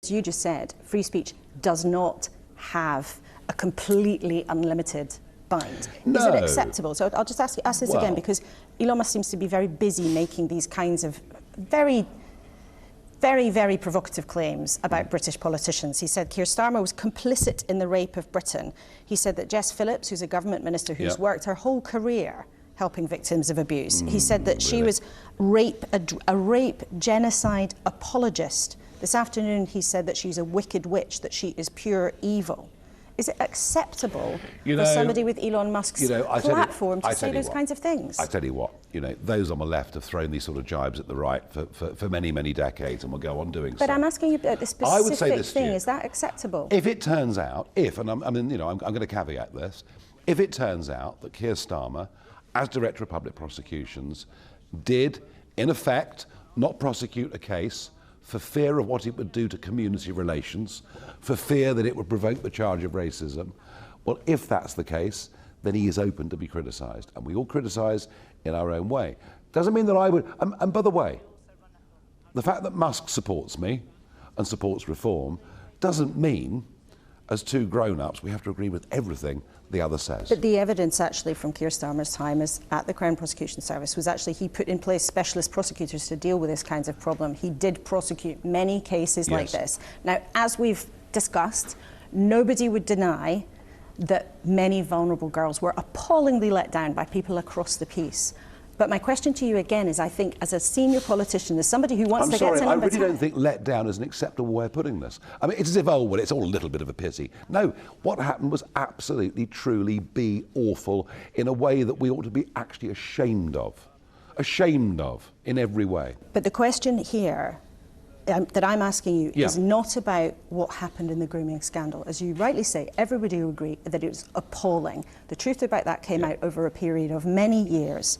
as you just said, free speech does not have a completely unlimited bind. No. Is it acceptable? So I'll just ask this again, because Elon Musk seems to be very busy making these kinds of very provocative claims about British politicians. He said Keir Starmer was complicit in the rape of Britain. He said that Jess Phillips, who's a government minister who's worked her whole career helping victims of abuse, he said that she was a rape genocide apologist. This afternoon he said that she's a wicked witch, that she is pure evil. Is it acceptable for somebody with Elon Musk's platform to say those kinds of things? I tell you what, those on the left have thrown these sort of jibes at the right for many, many decades and will go on doing so. But I'm asking you about the specific thing. Is that acceptable? If it turns out, and I'm going to caveat this, if it turns out that Keir Starmer, as Director of Public Prosecutions, did, in effect, not prosecute a case for fear of what it would do to community relations, for fear that it would provoke the charge of racism, well, if that's the case, then he is open to be criticised. And we all criticise in our own way. Doesn't mean that I would... And by the way, the fact that Musk supports me and supports reform doesn't mean, as two grown-ups, we have to agree with everything the other says. But the evidence actually from Keir Starmer's time at the Crown Prosecution Service was actually he put in place specialist prosecutors to deal with this kinds of problem. He did prosecute many cases like this. Now, as we've discussed, nobody would deny that many vulnerable girls were appallingly let down by people across the piece. But my question to you again is, I think, as a senior politician, as somebody who wants to get to number 10... I really don't think let down is an acceptable way of putting this. I mean, it's as if, it's all a little bit of a pity. No, what happened was absolutely, truly be awful in a way that we ought to be actually ashamed of. Ashamed of, in every way. But the question here that I'm asking you is not about what happened in the grooming scandal. As you rightly say, everybody will agree that it was appalling. The truth about that came out over a period of many years.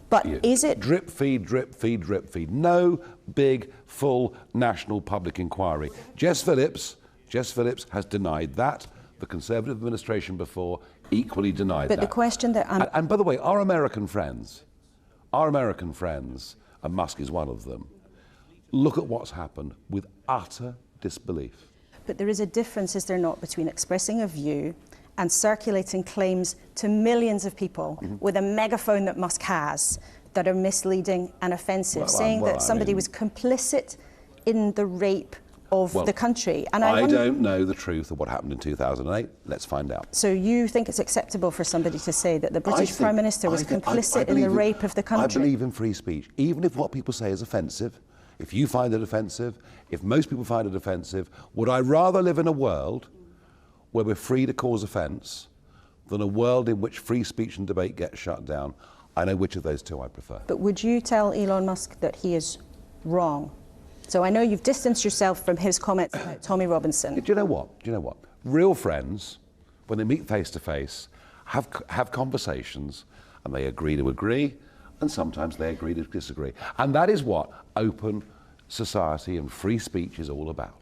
But is it... Drip feed, drip feed, drip feed. No big, full national public inquiry. Jess Phillips has denied that. The Conservative administration before equally denied that. But the question that I'm... And by the way, our American friends, and Musk is one of them, look at what's happened with utter disbelief. But there is a difference, is there not, between expressing a view and circulating claims to millions of people with a megaphone that Musk has that are misleading and offensive, saying that somebody was complicit in the rape of the country. And I don't know the truth of what happened in 2008. Let's find out. So you think it's acceptable for somebody to say that the British Prime Minister was complicit in the rape of the country? I believe in free speech, even if what people say is offensive. If you find it offensive, if most people find it offensive, would I rather live in a world where we're free to cause offence than a world in which free speech and debate get shut down? I know which of those two I prefer. But would you tell Elon Musk that he is wrong? So I know you've distanced yourself from his comments about Tommy Robinson. Do you know what? Real friends, when they meet face to face, have conversations, and they agree to agree, and sometimes they agree to disagree. And that is what open society and free speech is all about.